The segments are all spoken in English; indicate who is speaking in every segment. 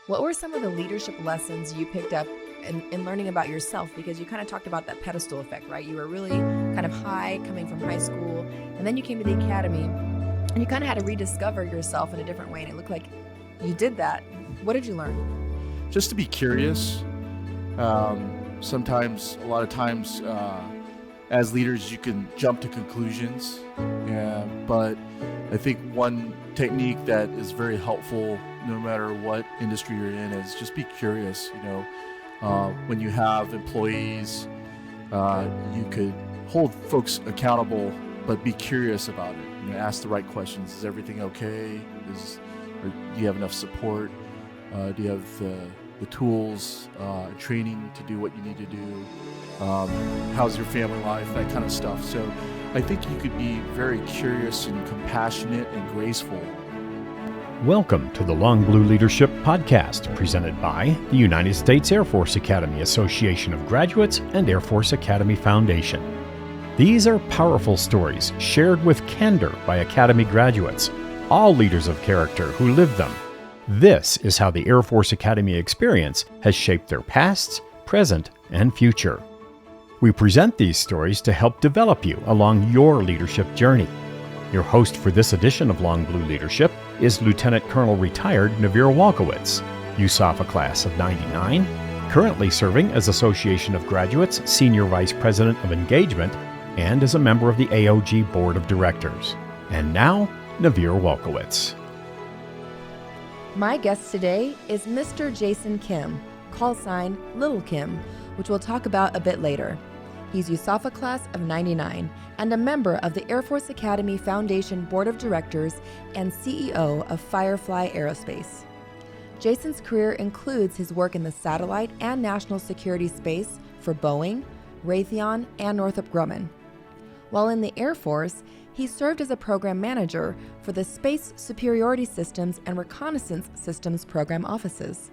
Speaker 1: What were some of the leadership lessons you picked up in learning about yourself? Because you kind of talked about that pedestal effect, right? You were really kind of high coming from high school, and then you came to the academy, and you kind of had to rediscover yourself in a different way, and it looked like you did that. What did you learn?
Speaker 2: Just to be curious. Sometimes, a lot of times, as leaders, you can jump to conclusions. But I think one technique that is very helpful, no matter what industry you're in, is just be curious. When you have employees, you could hold folks accountable, but be curious about it. Ask the right questions. Is everything okay? Do you have enough support? Do you have the tools, training to do what you need to do? How's your family life? That kind of stuff. So I think you could be very curious and compassionate and graceful.
Speaker 3: Welcome to the Long Blue Leadership Podcast, presented by the United States Air Force Academy Association of Graduates and Air Force Academy Foundation. These are powerful stories shared with candor by Academy graduates, all leaders of character who live them. This is how the Air Force Academy experience has shaped their past, present, and future. We present these stories to help develop you along your leadership journey. Your host for this edition of Long Blue Leadership is Lieutenant Colonel retired Navir Walkowitz, USFA class of '99, currently serving as Association of Graduates Senior Vice President of Engagement and as a member of the AOG Board of Directors. And now, Navir Walkowitz.
Speaker 1: My guest today is Mr. Jason Kim, call sign Little Kim, which we'll talk about a bit later. He's USFA class of '99 and a member of the Air Force Academy Foundation Board of Directors and CEO of Firefly Aerospace. Jason's career includes his work in the satellite and national security space for Boeing, Raytheon, and Northrop Grumman. While in the Air Force, he served as a program manager for the Space Superiority Systems and Reconnaissance Systems Program offices.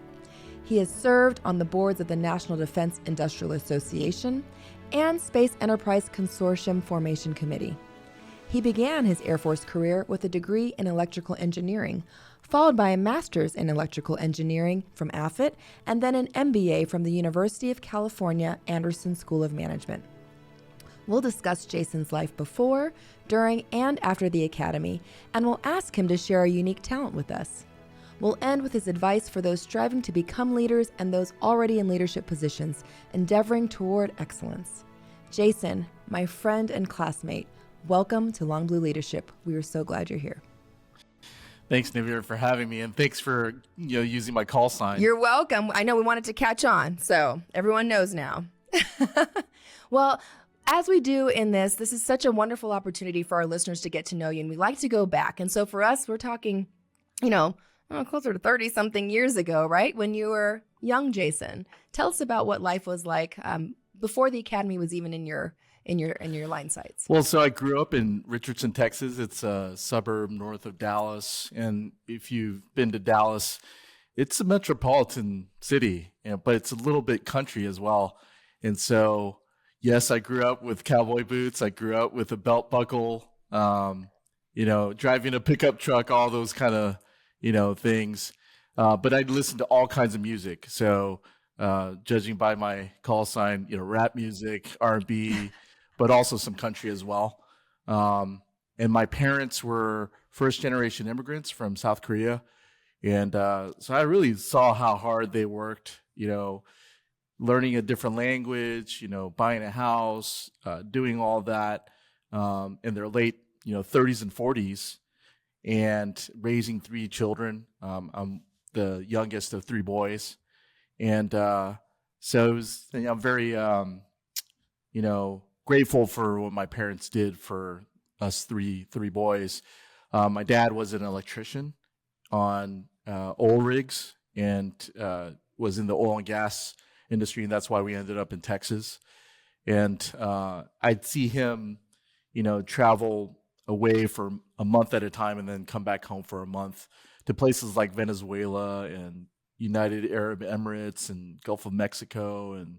Speaker 1: He has served on the boards of the National Defense Industrial Association and Space Enterprise Consortium Formation Committee. He began his Air Force career with a degree in electrical engineering, followed by a master's in electrical engineering from AFIT, and then an MBA from the University of California, Anderson School of Management. We'll discuss Jason's life before, during, and after the Academy, and we'll ask him to share a unique talent with us. We'll end with his advice for those striving to become leaders and those already in leadership positions, endeavoring toward excellence. Jason, my friend and classmate, welcome to Long Blue Leadership. We are so glad you're here.
Speaker 2: Thanks, Navir, for having me, and thanks for using my call sign.
Speaker 1: You're welcome. I know we wanted to catch on, so everyone knows now. Well, as we do in this is such a wonderful opportunity for our listeners to get to know you, and we like to go back. And so for us, we're talking, closer to 30-something years ago, right? When you were young, Jason. Tell us about what life was like before the Academy was even in your line sights.
Speaker 2: Well, so I grew up in Richardson, Texas. It's a suburb north of Dallas. And if you've been to Dallas, it's a metropolitan city, but it's a little bit country as well. And so, yes, I grew up with cowboy boots. I grew up with a belt buckle, driving a pickup truck, all those kind of things. But I'd listen to all kinds of music. So judging by my call sign, rap music, R&B, but also some country as well. And my parents were first generation immigrants from South Korea. And so I really saw how hard they worked, learning a different language, buying a house, doing all that in their late, 30s and 40s. And raising three children. I'm the youngest of three boys. And so it was, I'm very, grateful for what my parents did for us three boys. My dad was an electrician on oil rigs and was in the oil and gas industry, and that's why we ended up in Texas. And I'd see him, travel away for a month at a time and then come back home for a month to places like Venezuela and United Arab Emirates and Gulf of Mexico and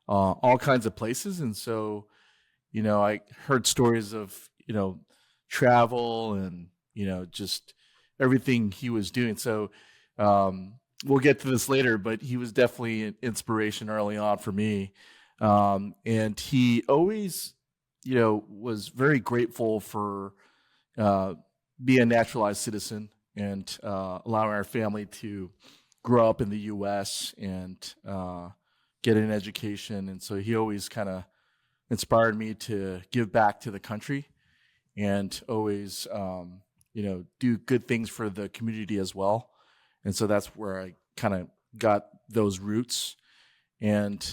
Speaker 2: all kinds of places. And so, I heard stories of, travel and, just everything he was doing. So we'll get to this later, but he was definitely an inspiration early on for me. And he always, was very grateful for uh, being a naturalized citizen and allowing our family to grow up in the U.S. and get an education. And so he always kind of inspired me to give back to the country and always, do good things for the community as well. And so that's where I kind of got those roots. And,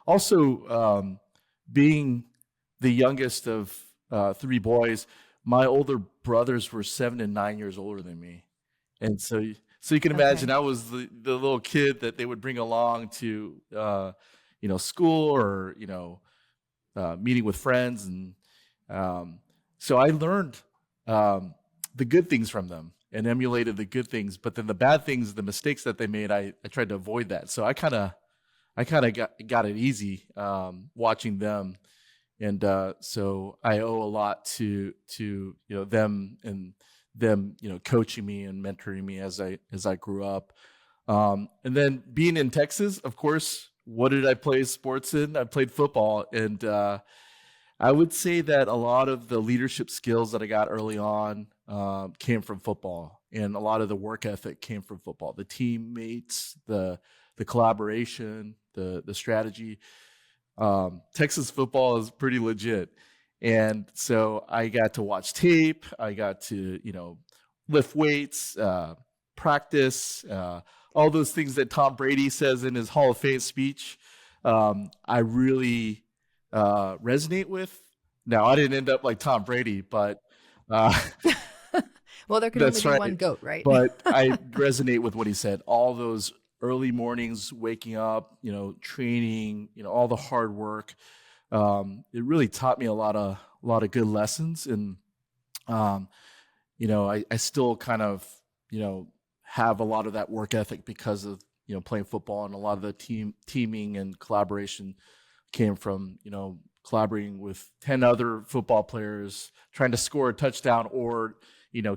Speaker 2: also being the youngest of three boys, my older brothers were 7 and 9 years older than me. And so you can imagine
Speaker 1: Okay.
Speaker 2: I was the little kid that they would bring along to, school or, meeting with friends. And so I learned the good things from them and emulated the good things. But then the bad things, the mistakes that they made, I tried to avoid that. So I kind of got it easy watching them. And so I owe a lot to them and them coaching me and mentoring me as I grew up. And then being in Texas, of course, what did I play sports in? I played football, and I would say that a lot of the leadership skills that I got early on came from football, and a lot of the work ethic came from football. The teammates, the collaboration, the strategy. Texas football is pretty legit. And so I got to watch tape. I got to, lift weights, practice, all those things that Tom Brady says in his Hall of Fame speech. I really resonate with. Now, I didn't end up like Tom Brady, but uh,
Speaker 1: Well, there can only
Speaker 2: that's
Speaker 1: be
Speaker 2: right.
Speaker 1: one goat, right?
Speaker 2: But I resonate with what he said. All those early mornings, waking up, training, all the hard work. It really taught me a lot of good lessons. And, I still kind of, have a lot of that work ethic because of, playing football, and a lot of the teaming and collaboration came from, collaborating with 10 other football players, trying to score a touchdown or,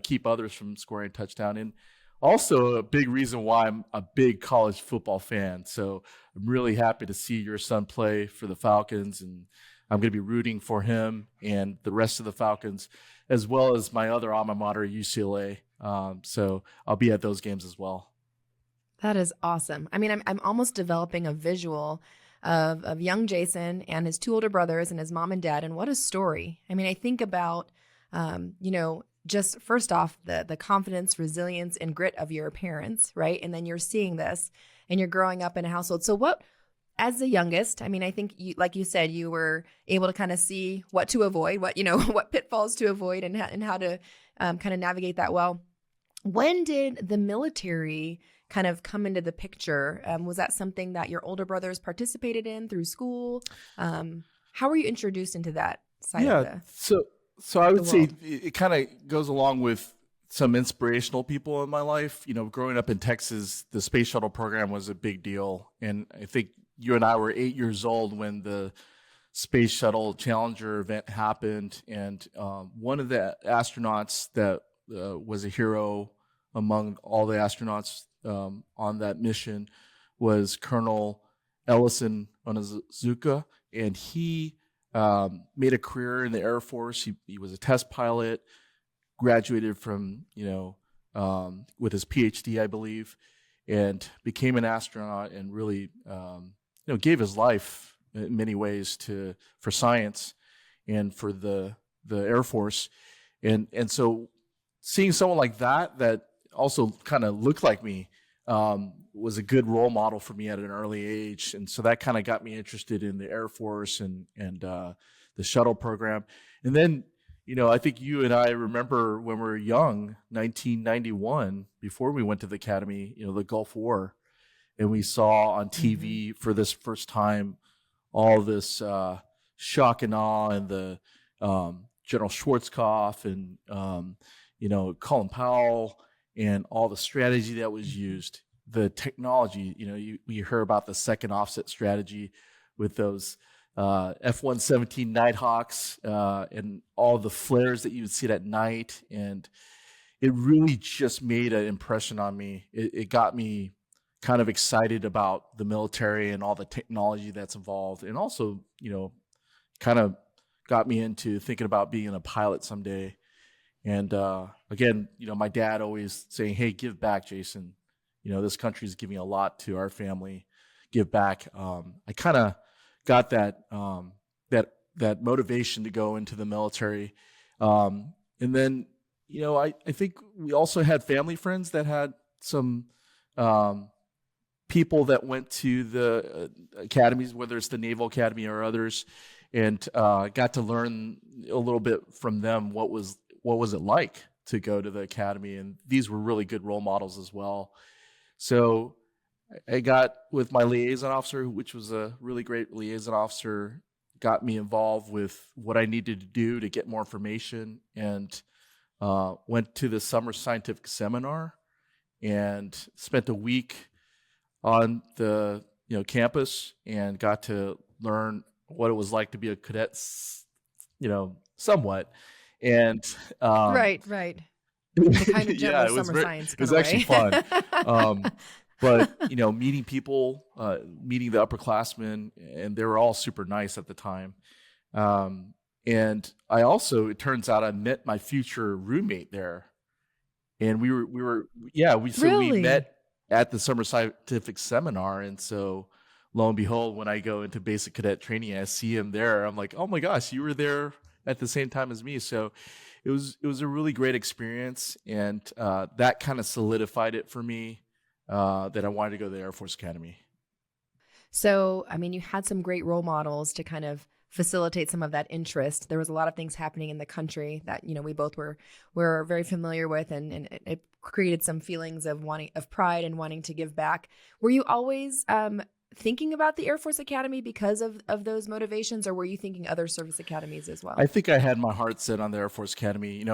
Speaker 2: keep others from scoring a touchdown. And also a big reason why I'm a big college football fan. So I'm really happy to see your son play for the Falcons, and I'm going to be rooting for him and the rest of the Falcons, as well as my other alma mater, UCLA. So I'll be at those games as well.
Speaker 1: That is awesome. I mean, I'm almost developing a visual of young Jason and his two older brothers and his mom and dad. And what a story. I mean, I think about, just first off, the confidence, resilience, and grit of your parents, right? And then you're seeing this and you're growing up in a household. So what, as the youngest, I mean, I think you, like you said, you were able to kind of see what to avoid, what, what pitfalls to avoid and how to kind of navigate that well. When did the military kind of come into the picture? Was that something that your older brothers participated in through school? How were you introduced into that side of the
Speaker 2: So I would say
Speaker 1: world?
Speaker 2: it kind of goes along with some inspirational people in my life. Growing up in Texas, the space shuttle program was a big deal. And I think you and I were 8 years old when the Space Shuttle Challenger event happened. And one of the astronauts that was a hero among all the astronauts on that mission was Colonel Ellison Onizuka. And he made a career in the Air Force. He was a test pilot, graduated from, with his PhD, I believe, and became an astronaut and really, gave his life in many ways for science and for the Air Force. And so seeing someone like that also kind of looked like me, was a good role model for me at an early age. And so that kind of got me interested in the Air Force and the shuttle program. And then, I think you and I remember when we were young, 1991, before we went to the academy, the Gulf War, and we saw on TV for this first time all this shock and awe, and the General Schwarzkopf and Colin Powell and all the strategy that was used, the technology. You hear about the second offset strategy with those F-117 Nighthawks and all the flares that you would see at night. And it really just made an impression on me. It got me kind of excited about the military and all the technology that's involved, and also, kind of got me into thinking about being a pilot someday. And again, my dad always saying, "Hey, give back, Jason. This country is giving a lot to our family. Give back." I kind of got that motivation to go into the military, and then I think we also had family friends that had some people that went to the academies, whether it's the Naval Academy or others, and got to learn a little bit from them. What was it like to go to the academy? And these were really good role models as well. So I got with my liaison officer, which was a really great liaison officer, got me involved with what I needed to do to get more information, and went to the summer scientific seminar and spent a week on the campus and got to learn what it was like to be a cadet, somewhat. And
Speaker 1: right. The kind of
Speaker 2: yeah,
Speaker 1: general summer science.
Speaker 2: It was actually fun. But meeting people, meeting the upperclassmen, and they were all super nice at the time. And I also, it turns out, I met my future roommate there, and we met at the summer scientific seminar. And so lo and behold, when I go into basic cadet training, I see him there. I'm like, oh my gosh, you were there at the same time as me. So it was a really great experience, and that kind of solidified it for me that I wanted to go to the Air Force Academy.
Speaker 1: So, I mean, you had some great role models to kind of facilitate some of that interest. There was a lot of things happening in the country that, we both were very familiar with, and it created some feelings of pride and wanting to give back. Were you always thinking about the Air Force Academy because of those motivations, or were you thinking other service academies as well?
Speaker 2: I think I had my heart set on the Air Force Academy. I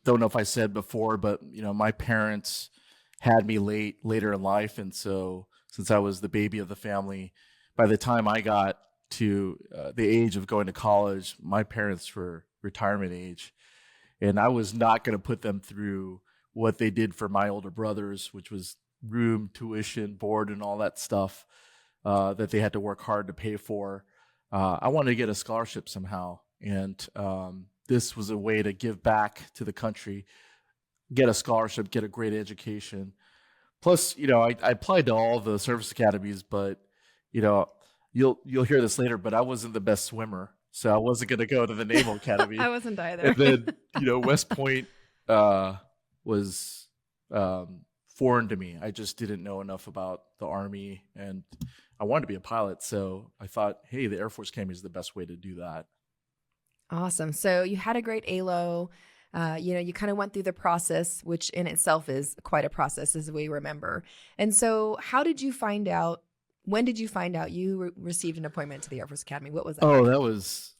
Speaker 2: don't know if I said before, but my parents had me later in life, and so since I was the baby of the family, by the time I got to the age of going to college, my parents were retirement age, and I was not going to put them through what they did for my older brothers, which was room, tuition, board, and all that stuff that they had to work hard to pay for. I wanted to get a scholarship somehow, and this was a way to give back to the country, get a scholarship, get a great education. Plus, I applied to all the service academies, but you'll hear this later, but I wasn't the best swimmer, so I wasn't going to go to the Naval Academy.
Speaker 1: I wasn't either.
Speaker 2: And then West Point was foreign to me. I just didn't know enough about the Army, and I wanted to be a pilot, so I thought, hey, the Air Force Academy is the best way to do that.
Speaker 1: Awesome. So you had a great ALO. You kind of went through the process, which in itself is quite a process, as we remember. And so how did you find out? When did you find out you received an appointment to the Air Force Academy? What was that?
Speaker 2: Oh, that was,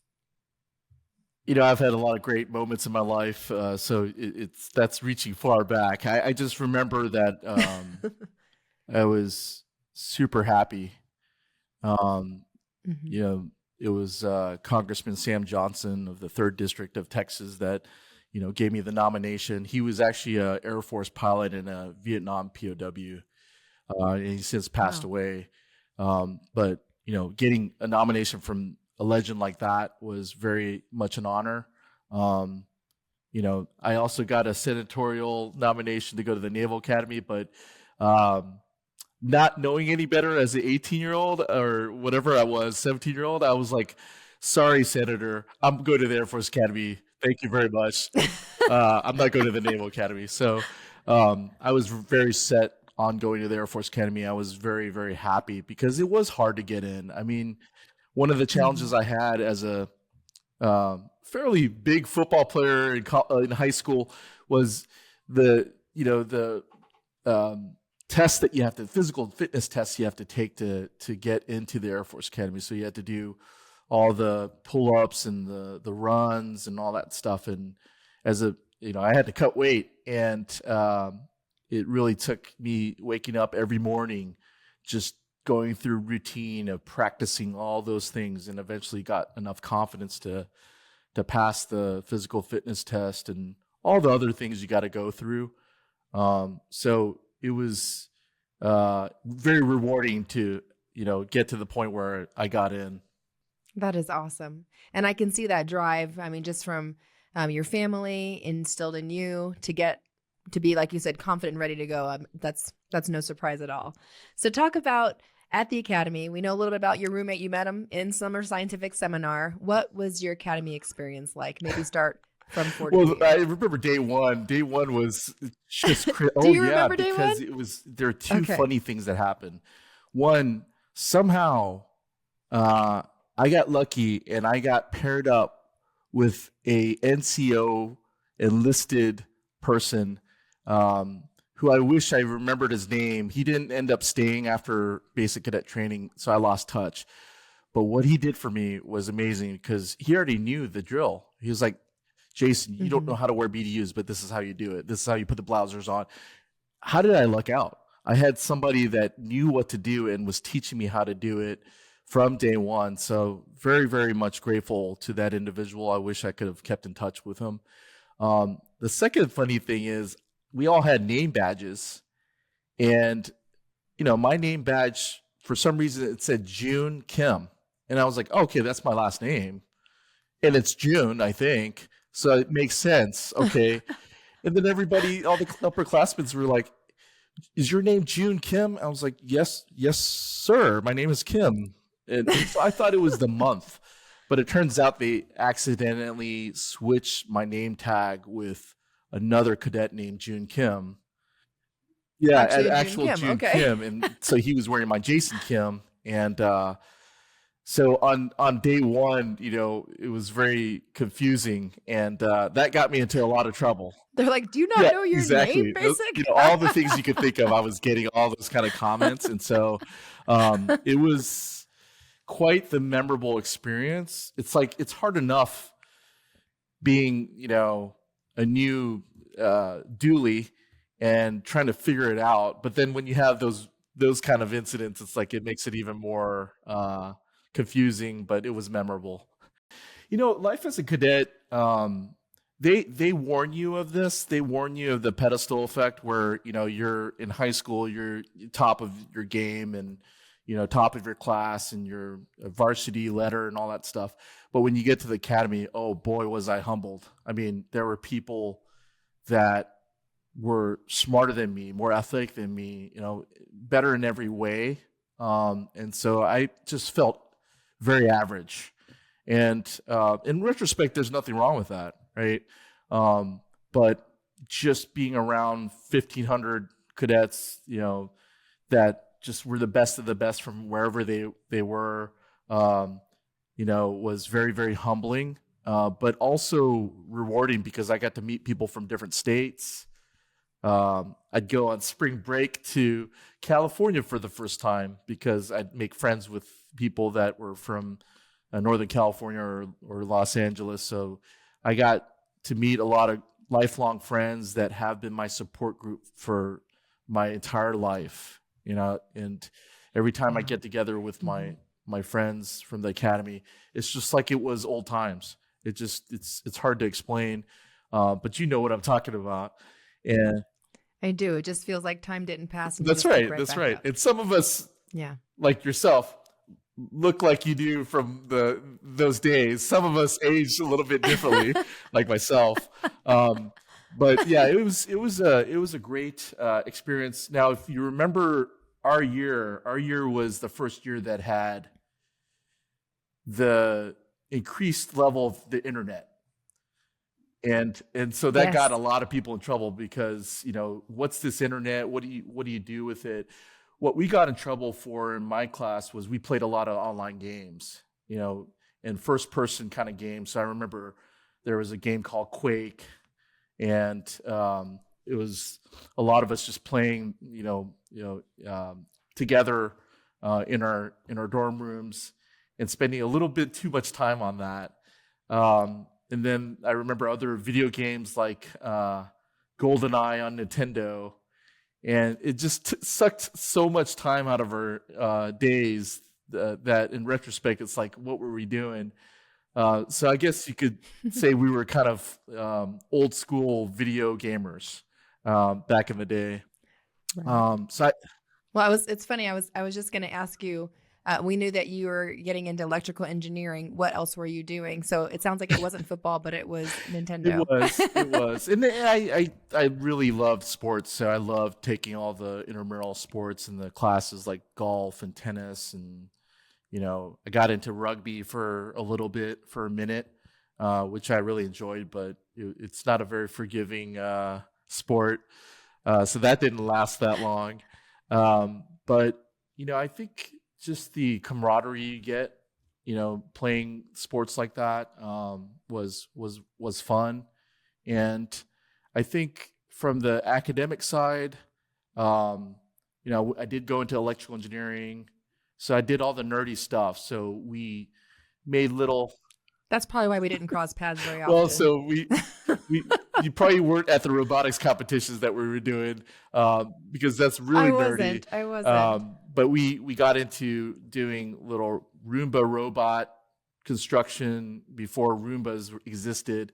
Speaker 2: I've had a lot of great moments in my life. So that's reaching far back. I just remember that I was super happy. It was Congressman Sam Johnson of the 3rd District of Texas that, gave me the nomination. He was actually an Air Force pilot and a Vietnam POW, and he's since passed away. But, getting a nomination from a legend like that was very much an honor. I also got a senatorial nomination to go to the Naval Academy, but not knowing any better as an 18-year-old or whatever I was, 17-year-old, I was like, sorry, Senator, I'm going to the Air Force Academy. Thank you very much. I'm not going to the Naval Academy. So I was very set on going to the Air Force Academy. I was very, very happy because it was hard to get in. I mean, one of the challenges I had as a fairly big football player in high school was the tests that you have to, physical fitness tests you have to take to get into the Air Force Academy. So you had to do all the pull-ups and the runs and all that stuff. And as I had to cut weight, and it really took me waking up every morning, just going through routine of practicing all those things, and eventually got enough confidence to to pass the physical fitness test and all the other things you got to go through. So it was very rewarding to, get to the point where I got in.
Speaker 1: That is awesome. And I can see that drive. I mean, just from your family instilled in you to get to be, like you said, confident and ready to go. That's no surprise at all. So talk about at the academy. We know a little bit about your roommate. You met him in summer scientific seminar. What was your academy experience like? Maybe start from 40.
Speaker 2: Well, I remember day one. Day one was just
Speaker 1: Do you remember day
Speaker 2: because
Speaker 1: one?
Speaker 2: there are two funny things that happened. One, somehow I got lucky and I got paired up with a NCO enlisted person who I wish I remembered his name. He didn't end up staying after basic cadet training, so I lost touch. But what he did for me was amazing because he already knew the drill. He was like, Jason, you don't know how to wear BDUs, but this is how you do it. This is how you put the blousers on. How did I luck out? I had somebody that knew what to do and was teaching me how to do it from day one. So very, very much grateful to that individual. I wish I could have kept in touch with him. The second funny thing is we all had name badges, and my name badge, for some reason it said June Kim, and I was like, okay, that's my last name, and it's June, I think, so it makes sense. Okay. And then all the upperclassmen were like, is your name June Kim? I was like, yes, sir, my name is Kim. And so I thought it was the month, but it turns out they accidentally switched my name tag with another cadet named June Kim. Yeah, actual June Kim. And so he was wearing my Jason Kim. And so on day one, it was very confusing. And that got me into a lot of trouble.
Speaker 1: They're like, do you not know your name, basic?
Speaker 2: All the things you could think of, I was getting all those kind of comments. And so it was quite the memorable experience. It's like, it's hard enough being, a new dually and trying to figure it out. But then when you have those kind of incidents, it's like, it makes it even more confusing, but it was memorable. Life as a cadet, they warn you of this. They warn you of the pedestal effect where, you're in high school, you're top of your game and, top of your class and your varsity letter and all that stuff. But when you get to the academy, oh boy, was I humbled. I mean, there were people that were smarter than me, more athletic than me, better in every way. And so I just felt very average. And in retrospect, there's nothing wrong with that, right? But just being around 1,500 cadets, that just were the best of the best from wherever they were, was very, very humbling, but also rewarding because I got to meet people from different states. I'd go on spring break to California for the first time because I'd make friends with people that were from Northern California or Los Angeles. So I got to meet a lot of lifelong friends that have been my support group for my entire life, and every time I get together with my friends from the academy, it's just like it was old times. It's hard to explain, but you know what I'm talking about. And
Speaker 1: I do. It just feels like time didn't pass.
Speaker 2: That's right. That's right. And some of us, like yourself, look like you do from those days. Some of us aged a little bit differently, like myself. But yeah, it was a great experience. Now, if you remember our year was the first year that had the increased level of the internet. And so that got a lot of people in trouble because, what's this internet? What do you do with it? What we got in trouble for in my class was we played a lot of online games, and first person kind of games. So I remember there was a game called Quake, and it was a lot of us just playing, together in our dorm rooms and spending a little bit too much time on that. And then I remember other video games like GoldenEye on Nintendo, and it just sucked so much time out of our days that in retrospect, it's like, what were we doing? So I guess you could say we were kind of old school video gamers back in the day.
Speaker 1: Right.
Speaker 2: So I,
Speaker 1: Well, it's funny. I was just going to ask you. We knew that you were getting into electrical engineering. What else were you doing? So it sounds like it wasn't football, but it was Nintendo.
Speaker 2: it was, and I really loved sports. So I loved taking all the intramural sports and the classes like golf and tennis, and I got into rugby for a little bit, for a minute, which I really enjoyed, but it's not a very forgiving sport, so that didn't last that long. But I think just the camaraderie you get, playing sports like that, was fun. And I think from the academic side, I did go into electrical engineering, so I did all the nerdy stuff. So we made little.
Speaker 1: That's probably why we didn't cross paths very often.
Speaker 2: Well, so we you probably weren't at the robotics competitions that we were doing, because that's really nerdy.
Speaker 1: I wasn't.
Speaker 2: But we got into doing little Roomba robot construction before Roombas existed,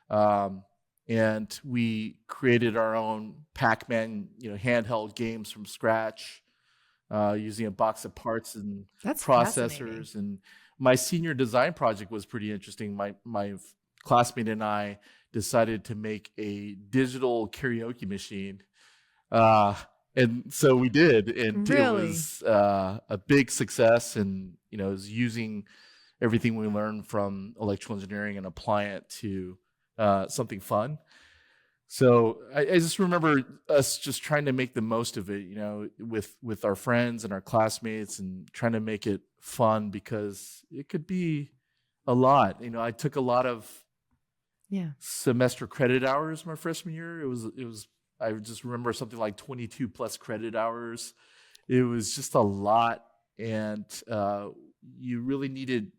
Speaker 2: and we created our own Pac-Man, handheld games from scratch, using a box of parts and
Speaker 1: That's
Speaker 2: processors. And my senior design project was pretty interesting. My classmate and I decided to make a digital karaoke machine. And so we did, and
Speaker 1: Really?
Speaker 2: It was a big success. And it was using everything we learned from electrical engineering and applying it to something fun. So I just remember us just trying to make the most of it, with our friends and our classmates, and trying to make it fun, because it could be a lot. I took a lot of semester credit hours my freshman year. It was. I just remember something like 22 plus credit hours. It was just a lot, and you really needed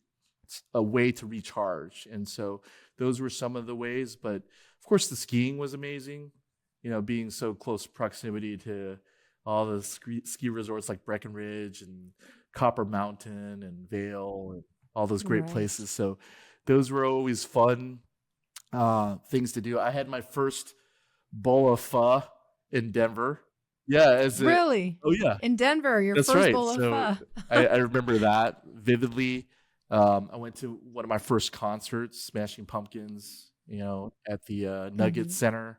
Speaker 2: a way to recharge. And so those were some of the ways. But of course, the skiing was amazing. Being so close proximity to all the ski resorts like Breckenridge and Copper Mountain and Vail and all those great places. So those were always fun things to do. I had my first bowl of pho in Denver. Yeah,
Speaker 1: Really?
Speaker 2: Oh yeah,
Speaker 1: in Denver, your
Speaker 2: that's
Speaker 1: first
Speaker 2: right.
Speaker 1: bowl of
Speaker 2: So
Speaker 1: pho.
Speaker 2: I remember that vividly. I went to one of my first concerts, Smashing Pumpkins, at the Nugget Center,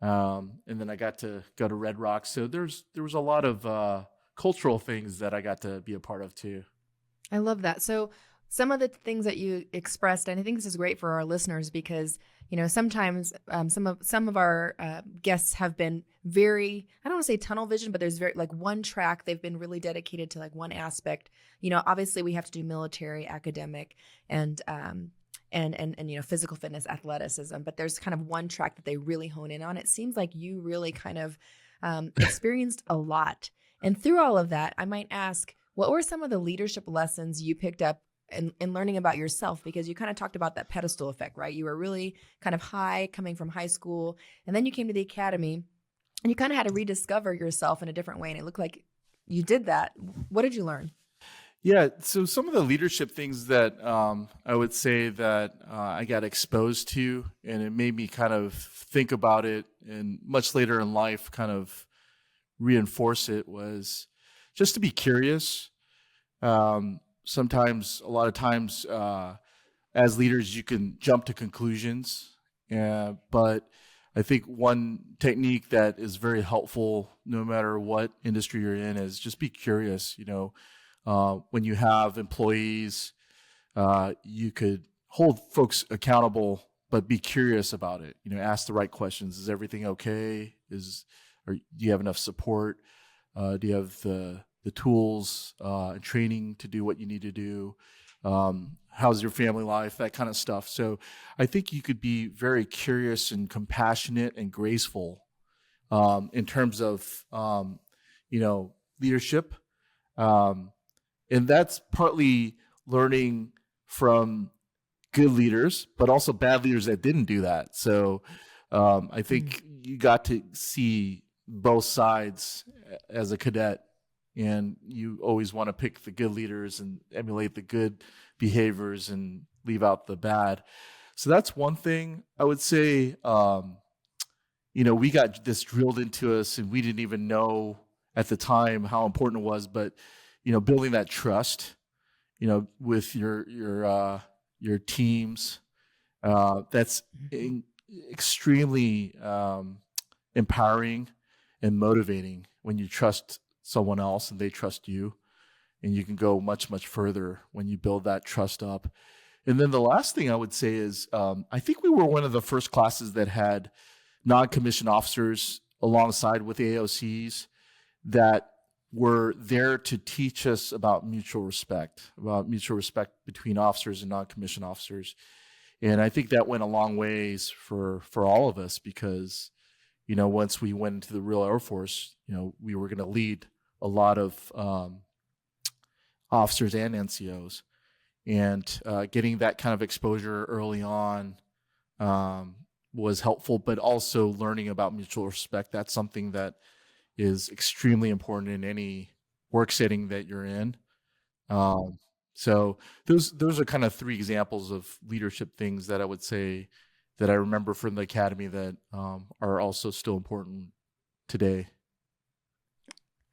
Speaker 2: and then I got to go to Red Rocks. So there was a lot of cultural things that I got to be a part of too.
Speaker 1: I love that. So some of the things that you expressed, and I think this is great for our listeners, because sometimes some of our guests have been very, I don't want to say tunnel vision, but there's very like one track. They've been really dedicated to like one aspect. Obviously we have to do military, academic, and physical fitness, athleticism, but there's kind of one track that they really hone in on. It seems like you really kind of experienced a lot. And through all of that, I might ask, what were some of the leadership lessons you picked up in learning about yourself? Because you kind of talked about that pedestal effect, right? You were really kind of high coming from high school, and then you came to the academy, and you kind of had to rediscover yourself in a different way. And it looked like you did that. What did you learn?
Speaker 2: Yeah, so some of the leadership things that I would say that I got exposed to, and it made me kind of think about it, and much later in life kind of reinforce it, was just to be curious. Sometimes, a lot of times, as leaders, you can jump to conclusions. But I think one technique that is very helpful, no matter what industry you're in, is just be curious. When you have employees, you could hold folks accountable, but be curious about it. Ask the right questions. Is everything okay? Or do you have enough support? Do you have the tools and training to do what you need to do? How's your family life? That kind of stuff. So I think you could be very curious and compassionate and graceful in terms of leadership. And that's partly learning from good leaders, but also bad leaders that didn't do that. So I think you got to see both sides as a cadet, and you always want to pick the good leaders and emulate the good behaviors and leave out the bad. So that's one thing I would say. We got this drilled into us, and we didn't even know at the time how important it was. But building that trust, with your teams, that's extremely empowering and motivating when you trust someone else and they trust you, and you can go much, much further when you build that trust up. And then the last thing I would say is, I think we were one of the first classes that had non-commissioned officers alongside with AOCs that were there to teach us about mutual respect between officers and non-commissioned officers. And I think that went a long ways for all of us, because, once we went into the real Air Force, we were going to lead a lot of officers and NCOs. And getting that kind of exposure early on was helpful, but also learning about mutual respect. That's something that is extremely important in any work setting that you're in. So those are kind of three examples of leadership things that I would say that I remember from the academy that are also still important today.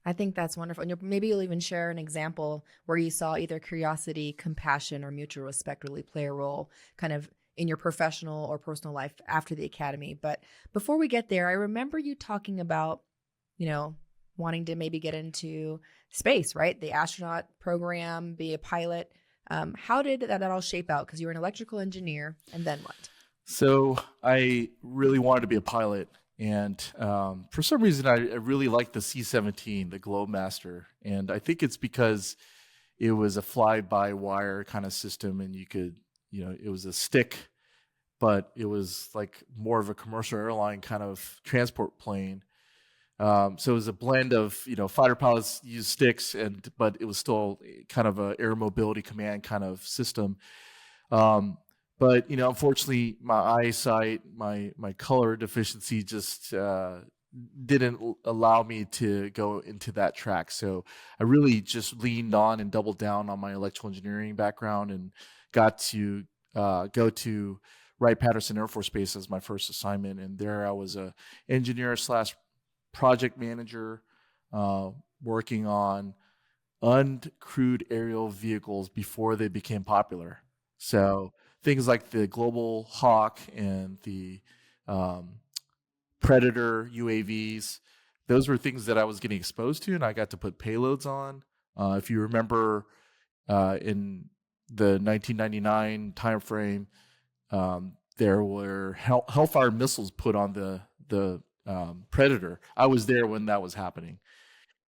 Speaker 1: I think that's wonderful. And maybe you'll even share an example where you saw either curiosity, compassion, or mutual respect really play a role kind of in your professional or personal life after the academy. But before we get there, I remember you talking about, wanting to maybe get into space, right? The astronaut program, be a pilot. How did that all shape out? Because you were an electrical engineer, and then what?
Speaker 2: So I really wanted to be a pilot. And for some reason, I really liked the C-17, the Globemaster. And I think it's because it was a fly-by-wire kind of system, and you could, it was a stick, but it was like more of a commercial airline kind of transport plane. So it was a blend of, fighter pilots use sticks, but it was still kind of a air mobility command kind of system. But, unfortunately, my eyesight, my color deficiency just didn't allow me to go into that track. So I really just leaned on and doubled down on my electrical engineering background, and got to go to Wright-Patterson Air Force Base as my first assignment. And there I was a engineer / project manager working on uncrewed aerial vehicles before they became popular. So things like the Global Hawk and the Predator UAVs, those were things that I was getting exposed to, and I got to put payloads on. If you remember, in the 1999 timeframe, there were Hellfire missiles put on the Predator. I was there when that was happening.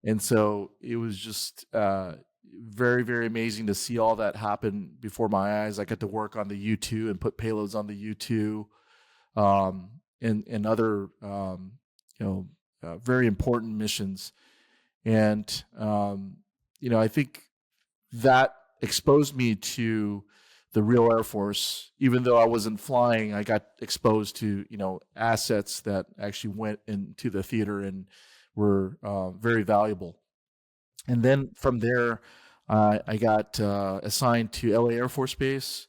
Speaker 2: And so it was just very, very amazing to see all that happen before my eyes. I got to work on the U-2 and put payloads on the U-2, and other, very important missions. And, I think that exposed me to the real Air Force. Even though I wasn't flying, I got exposed to, assets that actually went into the theater and were very valuable. And then from there, I got assigned to LA Air Force Base,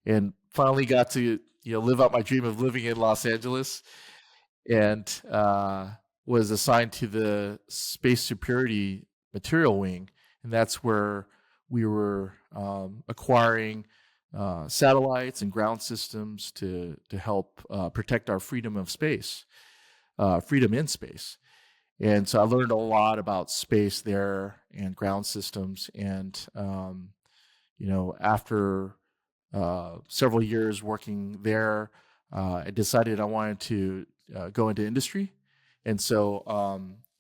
Speaker 2: and finally got to live out my dream of living in Los Angeles, and was assigned to the Space Security Material Wing, and that's where we were acquiring satellites and ground systems to help protect our freedom in space. And so I learned a lot about space there and ground systems. And, after several years working there, I decided I wanted to go into industry. And so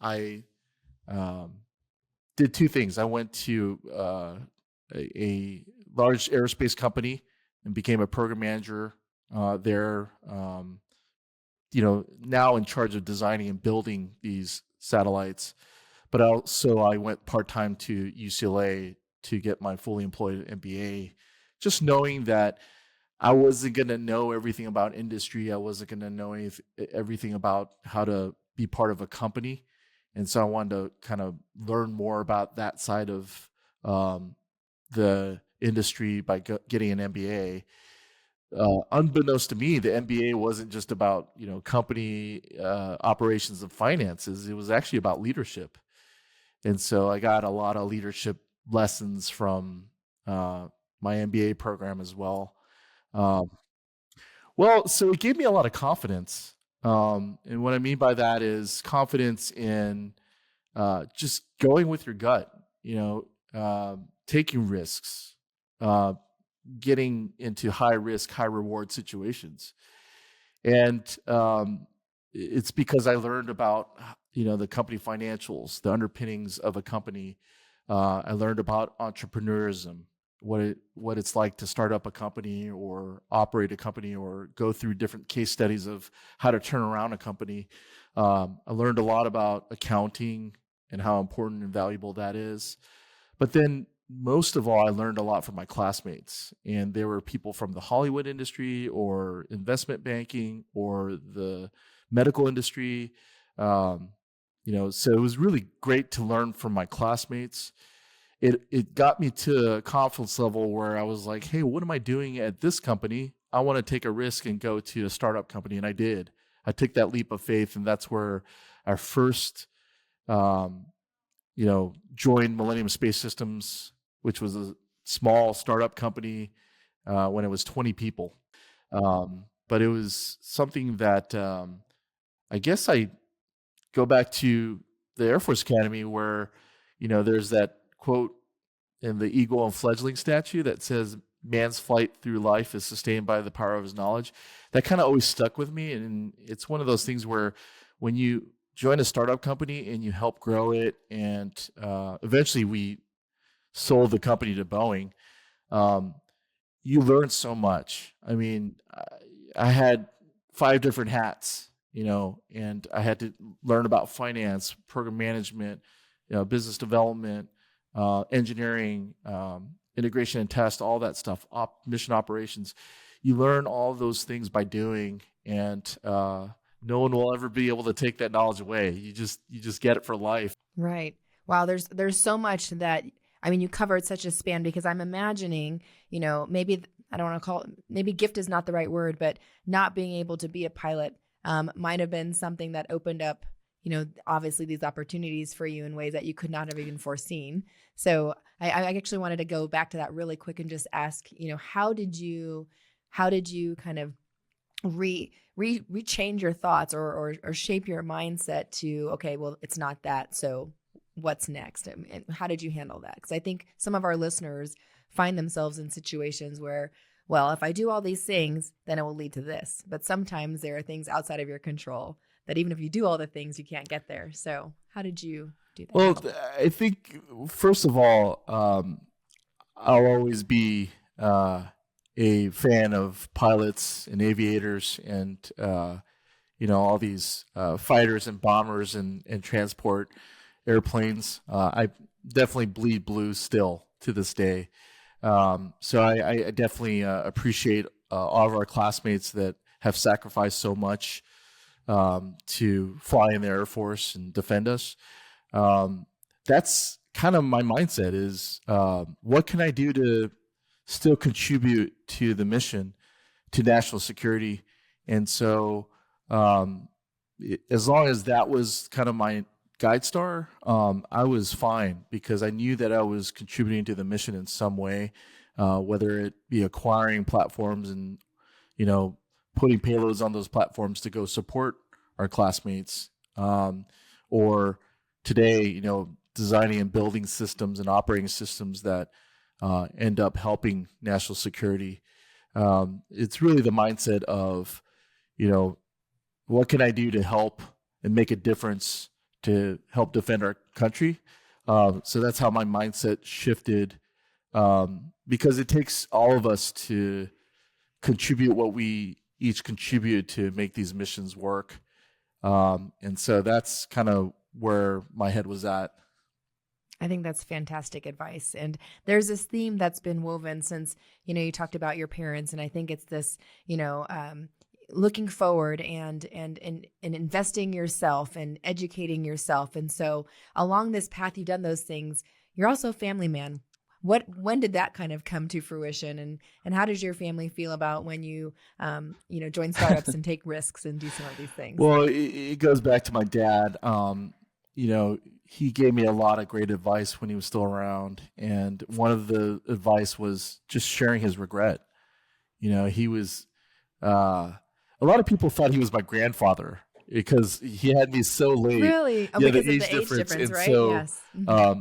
Speaker 2: I did two things. I went to a large aerospace company and became a program manager there, now in charge of designing and building these satellites. But also I went part-time to UCLA to get my fully employed MBA, just knowing that I wasn't going to know everything about industry. I wasn't going to know everything about how to be part of a company. And so I wanted to kind of learn more about that side of the industry by getting an MBA. Unbeknownst to me, the MBA wasn't just about company operations and finances. It was actually about leadership, and so I got a lot of leadership lessons from my MBA program as well. Um, well, so it gave me a lot of confidence, and what I mean by that is confidence in just going with your gut. Taking risks. Uh, Getting into high risk, high reward situations. And it's because I learned about, the company financials, the underpinnings of a company. I learned about entrepreneurism, what it's like to start up a company or operate a company or go through different case studies of how to turn around a company. I learned a lot about accounting and how important and valuable that is. But then most of all, I learned a lot from my classmates, and there were people from the Hollywood industry or investment banking or the medical industry. So it was really great to learn from my classmates. It got me to a confidence level where I was like, hey, what am I doing at this company? I want to take a risk and go to a startup company. And I did. I took that leap of faith, and that's where our first joined Millennium Space Systems, which was a small startup company when it was 20 people. But it was something that I guess I go back to the Air Force Academy where, there's that quote in the Eagle and Fledgling statue that says, man's flight through life is sustained by the power of his knowledge. That kind of always stuck with me. And it's one of those things where when you join a startup company and you help grow it, and eventually we sold the company to Boeing, you learn so much. I mean, I had 5 different hats, and I had to learn about finance, program management, business development, engineering, integration and test, all that stuff, mission operations. You learn all those things by doing, and no one will ever be able to take that knowledge away. You just get it for life.
Speaker 1: Right. Wow. There's so much that, you covered such a span, because I'm imagining, maybe I don't want to call it, maybe gift is not the right word, but not being able to be a pilot might have been something that opened up, obviously these opportunities for you in ways that you could not have even foreseen. So I actually wanted to go back to that really quick and just ask, how did you kind of rechange your thoughts or shape your mindset to, okay, well, it's not that, so what's next? And how did you handle that? Because I think some of our listeners find themselves in situations where, well, if I do all these things, then it will lead to this. But sometimes there are things outside of your control that even if you do all the things, you can't get there. So how did you do that?
Speaker 2: Well, I think, first of all, I'll always be a fan of pilots and aviators and, all these fighters and bombers and transport airplanes. I definitely bleed blue still to this day. So I definitely appreciate all of our classmates that have sacrificed so much to fly in the Air Force and defend us. That's kind of my mindset is, what can I do to still contribute to the mission, to national security? And so as long as that was kind of my guide star, I was fine, because I knew that I was contributing to the mission in some way, whether it be acquiring platforms and, putting payloads on those platforms to go support our classmates, or today, designing and building systems and operating systems that end up helping national security. It's really the mindset of, what can I do to help and make a difference to help defend our country? So that's how my mindset shifted, because it takes all of us to contribute what we each contribute to make these missions work. And so that's kind of where my head was at.
Speaker 1: I think that's fantastic advice. And there's this theme that's been woven since, you talked about your parents. And I think it's this, looking forward and investing yourself and educating yourself. And so along this path, you've done those things. You're also a family man. When did that kind of come to fruition, and how does your family feel about when you join startups and take risks and do some of these things?
Speaker 2: Well, it goes back to my dad. He gave me a lot of great advice when he was still around, and one of the advice was just sharing his regret. He was a lot of people thought he was my grandfather because he had me so late.
Speaker 1: Really? Oh,
Speaker 2: Yeah,
Speaker 1: because
Speaker 2: the
Speaker 1: of the age difference,
Speaker 2: and
Speaker 1: right?
Speaker 2: so
Speaker 1: Yes. Mm-hmm.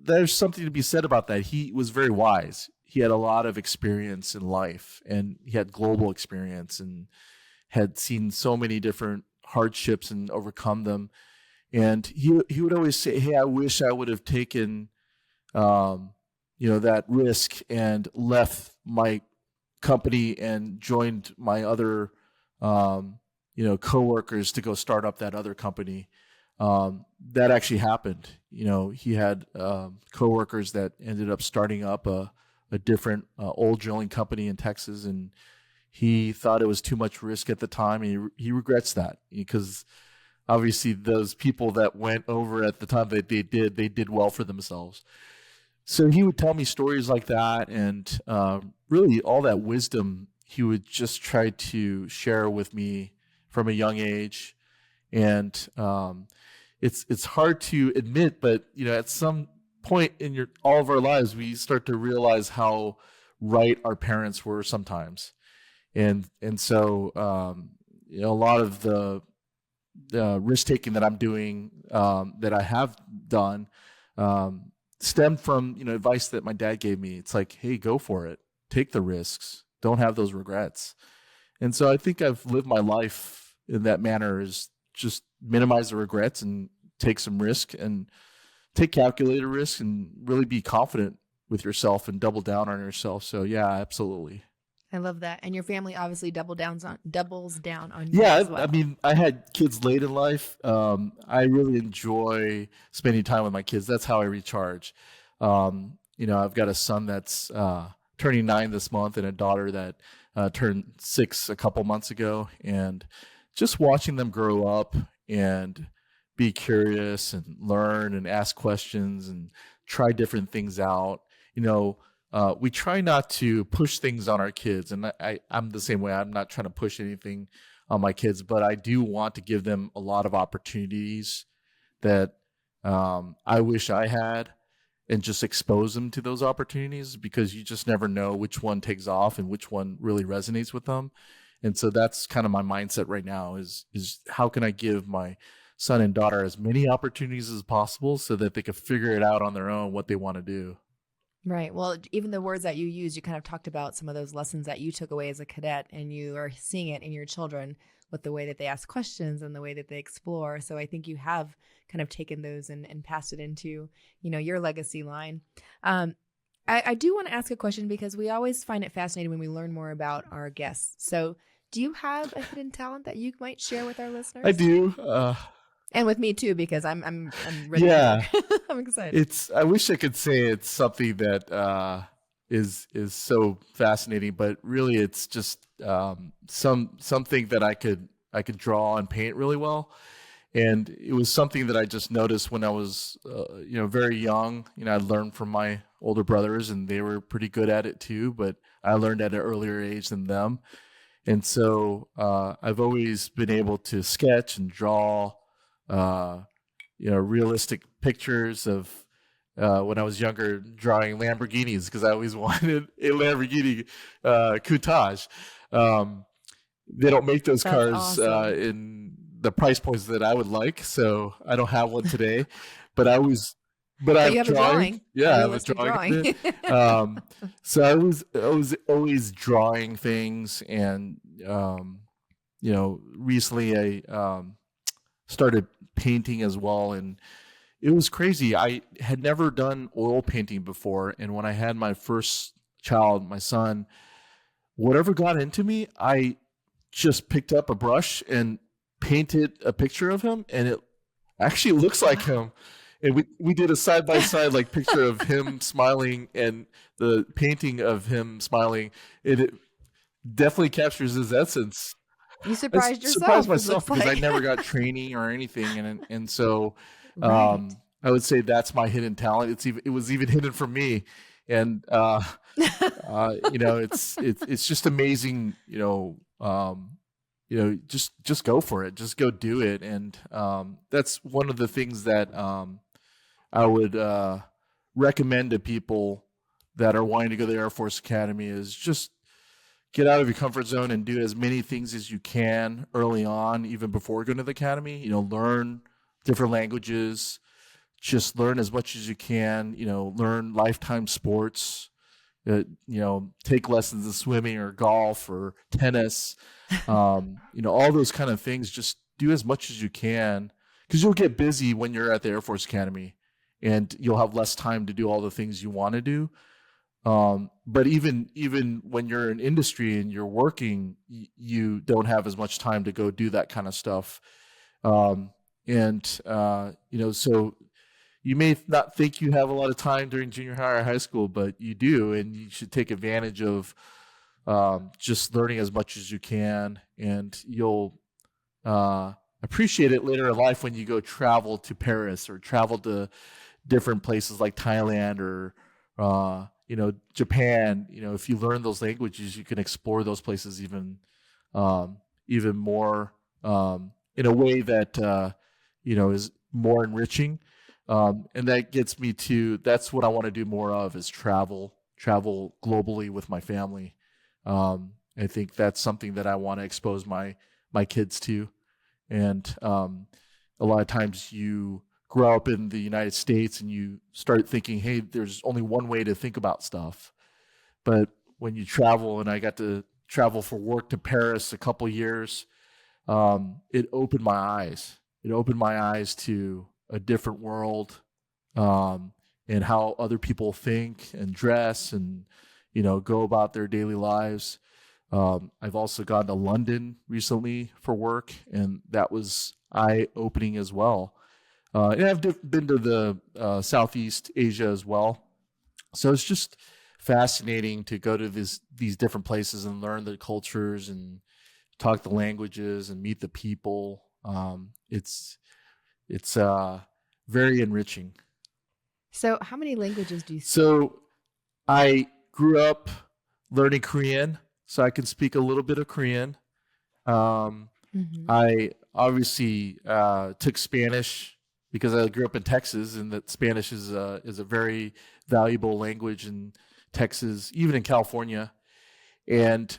Speaker 2: there's something to be said about that. He was very wise. He had a lot of experience in life, and he had global experience and had seen so many different hardships and overcome them. And he would always say, "Hey, I wish I would have taken, that risk and left my company and joined my other, coworkers to go start up that other company." That actually happened. He had coworkers that ended up starting up a different oil drilling company in Texas, and he thought it was too much risk at the time, and he regrets that because obviously those people that went over at the time that they did well for themselves. So he would tell me stories like that, and really all that wisdom he would just try to share with me from a young age. And it's hard to admit, but at some point in all of our lives, we start to realize how right our parents were sometimes. And so a lot of the risk taking that I'm doing, that I have done, stemmed from advice that my dad gave me. It's like, hey, go for it, take the risks, don't have those regrets. And so I think I've lived my life in that manner, is just minimize the regrets and take some risk and take calculated risk and really be confident with yourself and double down on yourself. So yeah, absolutely.
Speaker 1: I love that. And your family obviously doubles down on you
Speaker 2: Yeah,
Speaker 1: as well.
Speaker 2: I mean, I had kids late in life. I really enjoy spending time with my kids. That's how I recharge. I've got a son that's turning 9 this month and a daughter that turned 6 a couple months ago. And just watching them grow up and be curious and learn and ask questions and try different things out. We try not to push things on our kids, and I'm the same way. I'm not trying to push anything on my kids, but I do want to give them a lot of opportunities that I wish I had, and just expose them to those opportunities, because you just never know which one takes off and which one really resonates with them. And so that's kind of my mindset right now is how can I give my son and daughter as many opportunities as possible so that they can figure it out on their own what they want to do.
Speaker 1: Right. Well, even the words that you used, you kind of talked about some of those lessons that you took away as a cadet, and you are seeing it in your children with the way that they ask questions and the way that they explore. So I think you have kind of taken those and passed it into, your legacy line. I do want to ask a question, because we always find it fascinating when we learn more about our guests. So do you have a hidden talent that you might share with our listeners?
Speaker 2: I do.
Speaker 1: And with me too, because I'm ready.
Speaker 2: Yeah.
Speaker 1: I'm excited.
Speaker 2: I wish I could say it's something that is so fascinating, but really it's just something that I could draw and paint really well. And it was something that I just noticed when I was very young. I learned from my older brothers, and they were pretty good at it too, but I learned at an earlier age than them. And so I've always been able to sketch and draw realistic pictures of when I was younger, drawing Lamborghinis, because I always wanted a Lamborghini Countach. They don't make those
Speaker 1: That's
Speaker 2: cars
Speaker 1: awesome.
Speaker 2: in the price points that I would like, so I don't have one today. But I was, but I
Speaker 1: you have
Speaker 2: drawing.
Speaker 1: A
Speaker 2: Yeah, I have a
Speaker 1: realistic
Speaker 2: drawing. So I was always drawing things, and recently I started painting as well, and it was crazy. I had never done oil painting before, and when I had my first child, my son, whatever got into me, I just picked up a brush and painted a picture of him, and it actually looks like him. And we did a side by side like picture of him smiling and the painting of him smiling. It definitely captures his essence.
Speaker 1: You surprised
Speaker 2: I
Speaker 1: yourself.
Speaker 2: surprised myself
Speaker 1: It looks
Speaker 2: because
Speaker 1: like.
Speaker 2: I never got training or anything, and so
Speaker 1: Right.
Speaker 2: I would say that's my hidden talent. It was even hidden from me. And, it's just amazing, just go for it, just go do it. And, that's one of the things that, I would, recommend to people that are wanting to go to the Air Force Academy is just get out of your comfort zone and do as many things as you can early on, even before going to the academy. Learn different languages, just learn as much as you can, learn lifetime sports, take lessons in swimming or golf or tennis, all those kind of things. Just do as much as you can, because you'll get busy when you're at the Air Force Academy and you'll have less time to do all the things you want to do. But even when you're in industry and you're working, you don't have as much time to go do that kind of stuff. So you may not think you have a lot of time during junior high or high school, but you do, and you should take advantage of just learning as much as you can, and you'll appreciate it later in life when you go travel to Paris or travel to different places like Thailand or Japan. If you learn those languages, you can explore those places even more in a way that is more enriching. And that gets me to, that's what I want to do more of, is travel globally with my family. I think that's something that I want to expose my kids to. And a lot of times you grow up in the United States and you start thinking, hey, there's only one way to think about stuff. But when you travel, and I got to travel for work to Paris a couple years, it opened my eyes. It opened my eyes to a different world, and how other people think and dress and, go about their daily lives. I've also gone to London recently for work, and that was eye-opening as well. And I've been to the Southeast Asia as well. So it's just fascinating to go to these different places and learn the cultures and talk the languages and meet the people. It's very enriching.
Speaker 1: So how many languages do you speak?
Speaker 2: So I grew up learning Korean, so I can speak a little bit of Korean. I obviously took Spanish because I grew up in Texas, and that Spanish is a very valuable language in Texas, even in California. And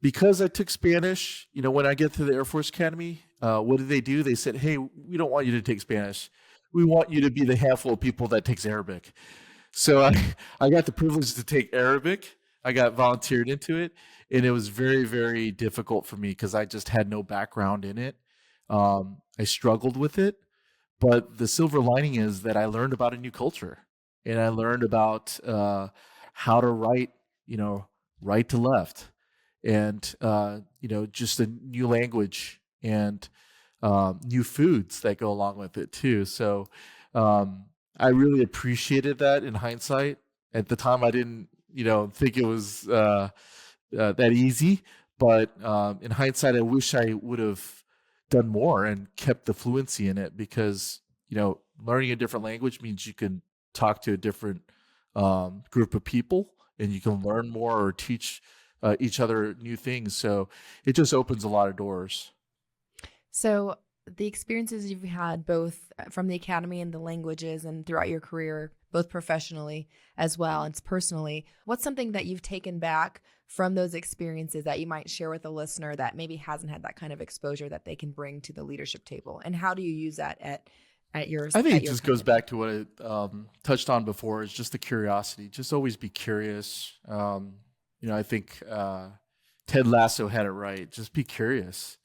Speaker 2: because I took Spanish, when I get to the Air Force Academy, what did they do? They said, hey, we don't want you to take Spanish. We want you to be the handful of people that takes Arabic. So I got the privilege to take Arabic. I got volunteered into it, and it was very, very difficult for me because I just had no background in it. I struggled with it, but the silver lining is that I learned about a new culture, and I learned about how to write, right to left, and just a new language and new foods that go along with it too. So I really appreciated that in hindsight. At the time, I didn't, think it was that easy. But in hindsight, I wish I would have done more and kept the fluency in it, because, learning a different language means you can talk to a different group of people, and you can learn more or teach each other new things. So it just opens a lot of doors.
Speaker 1: So the experiences you've had both from the academy and the languages and throughout your career, both professionally as well as personally, what's something that you've taken back from those experiences that you might share with a listener that maybe hasn't had that kind of exposure that they can bring to the leadership table? And how do you use that at yours?
Speaker 2: I think it just goes back to what I touched on before, is just the curiosity. Just always be curious. I think Ted Lasso had it right. Just be curious,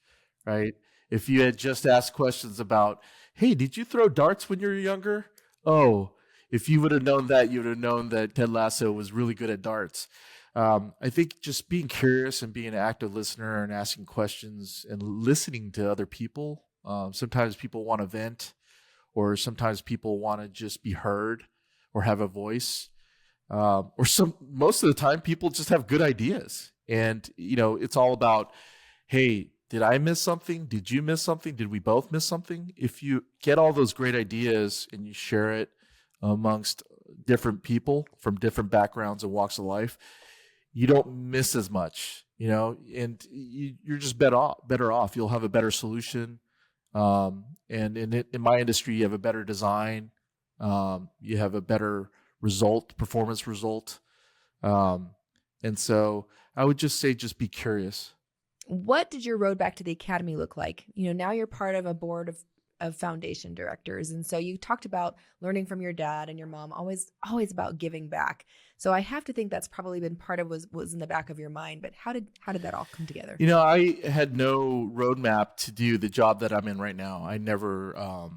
Speaker 2: right? If you had just asked questions about, hey, did you throw darts when you were younger? Oh, if you would have known that, you would have known that Ted Lasso was really good at darts. I think just being curious and being an active listener and asking questions and listening to other people. Sometimes people want to vent, or sometimes people want to just be heard or have a voice. Most of the time, people just have good ideas. And, it's all about, hey, did I miss something? Did you miss something? Did we both miss something? If you get all those great ideas and you share it amongst different people from different backgrounds and walks of life, you don't miss as much, and you're just better off. You'll have a better solution. And in my industry, you have a better design. You have a better performance result. And so I would just say, just be curious.
Speaker 1: What did your road back to the academy look like? Now you're part of a board of foundation directors. And so you talked about learning from your dad and your mom, always about giving back. So I have to think that's probably been part of was in the back of your mind, but how did that all come together?
Speaker 2: I had no roadmap to do the job that I'm in right now. I never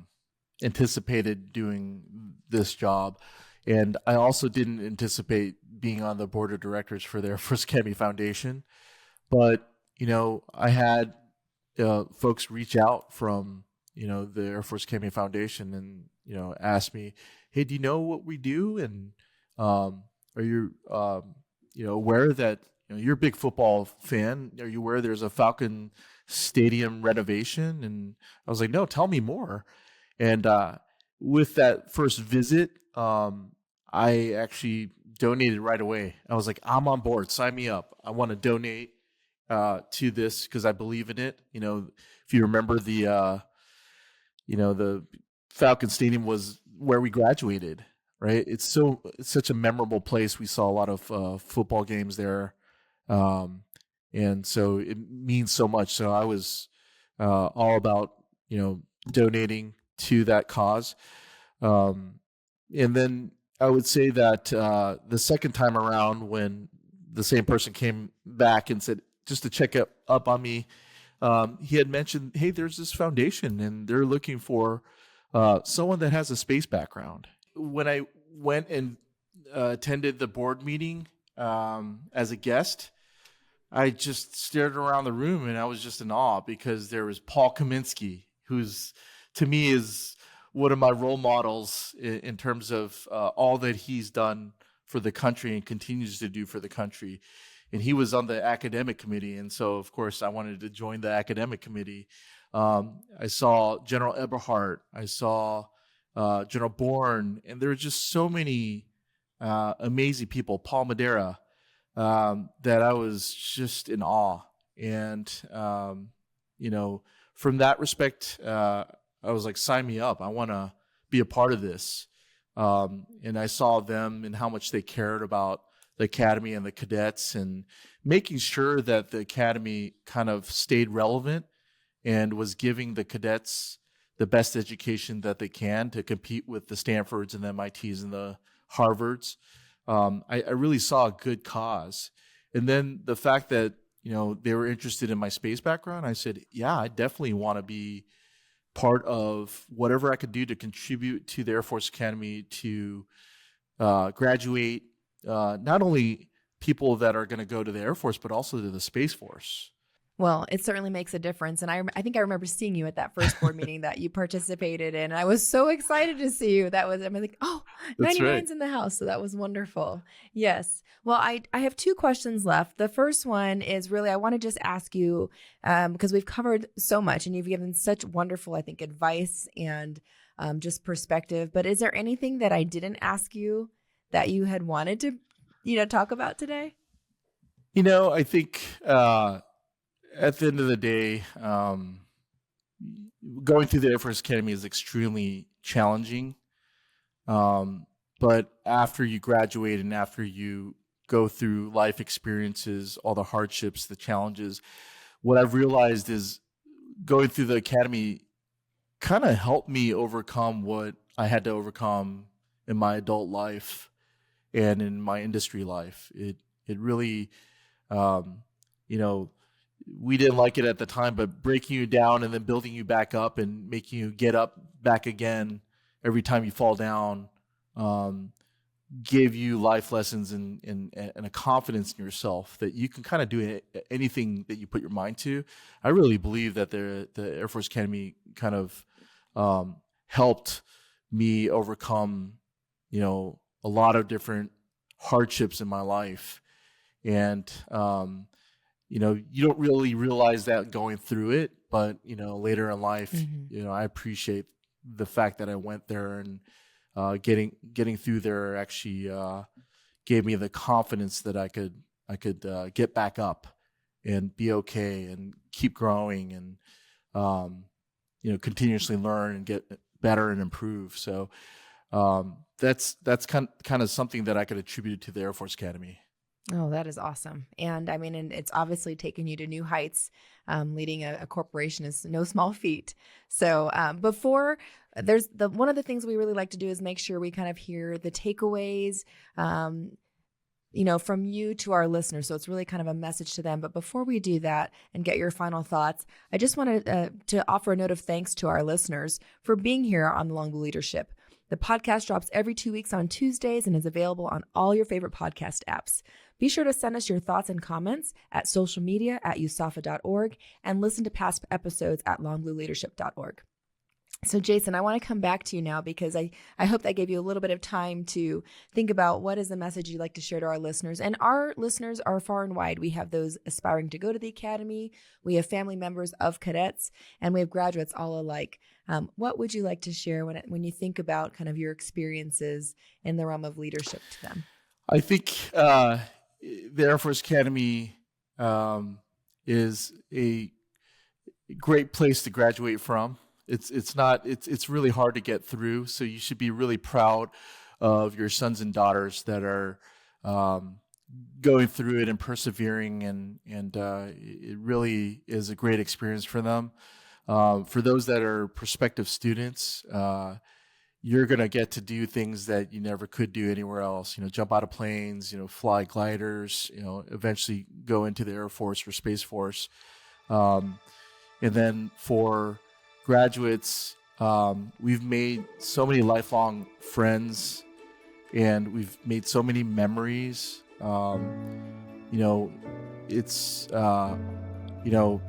Speaker 2: anticipated doing this job. And I also didn't anticipate being on the board of directors for the Air Force Academy Foundation. But, I had folks reach out from, the Air Force Academy Foundation and, ask me, hey, do you know what we do? And are you, aware that, you're a big football fan. Are you aware there's a Falcon Stadium renovation? And I was like, no, tell me more. And with that first visit, I actually donated right away. I was like, I'm on board. Sign me up. I want to donate to this because I believe in it. If you remember the Falcon Stadium was where we graduated, right? It's such a memorable place. We saw a lot of football games there. And so it means so much. So I was all about, donating to that cause. And then I would say that the second time around when the same person came back and said, just to check up on me, he had mentioned, hey, there's this foundation and they're looking for someone that has a space background. When I went and attended the board meeting as a guest, I just stared around the room and I was just in awe because there was Paul Kaminsky, who's to me is one of my role models in terms of all that he's done for the country and continues to do for the country. And he was on the academic committee. And so, of course, I wanted to join the academic committee. I saw General Eberhart. I saw General Bourne. And there were just so many amazing people, Paul Madeira, that I was just in awe. And, from that respect, I was like, sign me up. I want to be a part of this. And I saw them and how much they cared about the academy and the cadets and making sure that the academy kind of stayed relevant and was giving the cadets the best education that they can to compete with the Stanfords and the MITs and the Harvards. I really saw a good cause. And then the fact that, they were interested in my space background, I said, yeah, I definitely want to be part of whatever I could do to contribute to the Air Force Academy to graduate not only people that are going to go to the Air Force, but also to the Space Force.
Speaker 1: Well, it certainly makes a difference. And I think I remember seeing you at that first board meeting that you participated in. I was so excited to see you. I'm like, oh, 99's right in the house. So that was wonderful. Yes. Well, I have two questions left. The first one is really, I want to just ask you, because we've covered so much and you've given such wonderful, I think, advice and just perspective. But is there anything that I didn't ask you that you had wanted to, talk about today?
Speaker 2: I think, at the end of the day, going through the Air Force Academy is extremely challenging. But after you graduate and after you go through life experiences, all the hardships, the challenges, what I've realized is going through the academy kind of helped me overcome what I had to overcome in my adult life and in my industry life. It really, we didn't like it at the time, but breaking you down and then building you back up and making you get up back again every time you fall down, gave you life lessons and a confidence in yourself that you can kind of do anything that you put your mind to. I really believe that the Air Force Academy kind of helped me overcome, a lot of different hardships in my life. And you don't really realize that going through it, but later in life, I appreciate the fact that I went there, and getting through there actually gave me the confidence that I could get back up and be okay and keep growing and continuously learn and get better and improve. So that's kind of something that I could attribute to the Air Force Academy.
Speaker 1: Oh, that is awesome. And I mean, and it's obviously taken you to new heights. Leading a corporation is no small feat. So before there's one of the things we really like to do is make sure we kind of hear the takeaways, from you to our listeners. So it's really kind of a message to them. But before we do that and get your final thoughts, I just wanted to offer a note of thanks to our listeners for being here on the Long Blue Leadership. The podcast drops every 2 weeks on Tuesdays and is available on all your favorite podcast apps. Be sure to send us your thoughts and comments at social media at usafa.org and listen to past episodes at longblueleadership.org. So Jason, I want to come back to you now because I hope that gave you a little bit of time to think about what is the message you'd like to share to our listeners. And our listeners are far and wide. We have those aspiring to go to the academy. We have family members of cadets, and we have graduates all alike. What would you like to share when you think about kind of your experiences in the realm of leadership to them?
Speaker 2: I think the Air Force Academy is a great place to graduate from. It's really hard to get through. So you should be really proud of your sons and daughters that are going through it and persevering, and it really is a great experience for them. For those that are prospective students, you're going to get to do things that you never could do anywhere else. Jump out of planes, fly gliders, eventually go into the Air Force or Space Force. And then for graduates, we've made so many lifelong friends, and we've made so many memories. It's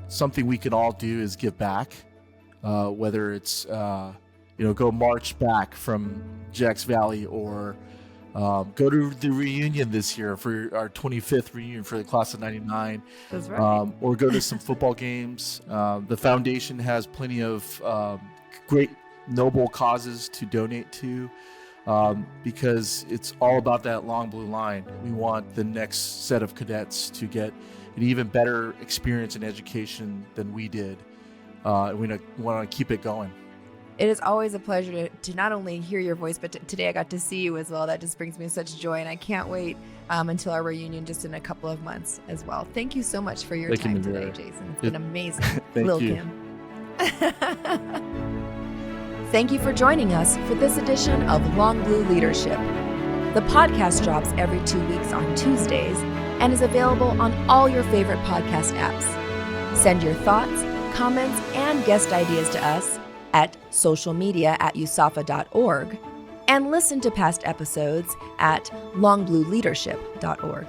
Speaker 2: something we can all do is give back, whether it's go march back from Jacks Valley, or go to the reunion this year for our 25th reunion for the class of 99.
Speaker 1: That's right.
Speaker 2: Or go to some football games. The foundation has plenty of great noble causes to donate to, because it's all about that long blue line. We want the next set of cadets to get an even better experience and education than we did. We want to keep it going.
Speaker 1: It is always a pleasure to not only hear your voice, but today I got to see you as well. That just brings me such joy, and I can't wait until our reunion just in a couple of months as well. Thank you so much for your time today, Jason. It's been amazing.
Speaker 2: Thank
Speaker 1: Lil'
Speaker 2: you.
Speaker 1: Kim. Thank you for joining us for this edition of Long Blue Leadership. The podcast drops every 2 weeks on Tuesdays and is available on all your favorite podcast apps. Send your thoughts, comments, and guest ideas to us at social media at usafa.org, and listen to past episodes at longblueleadership.org.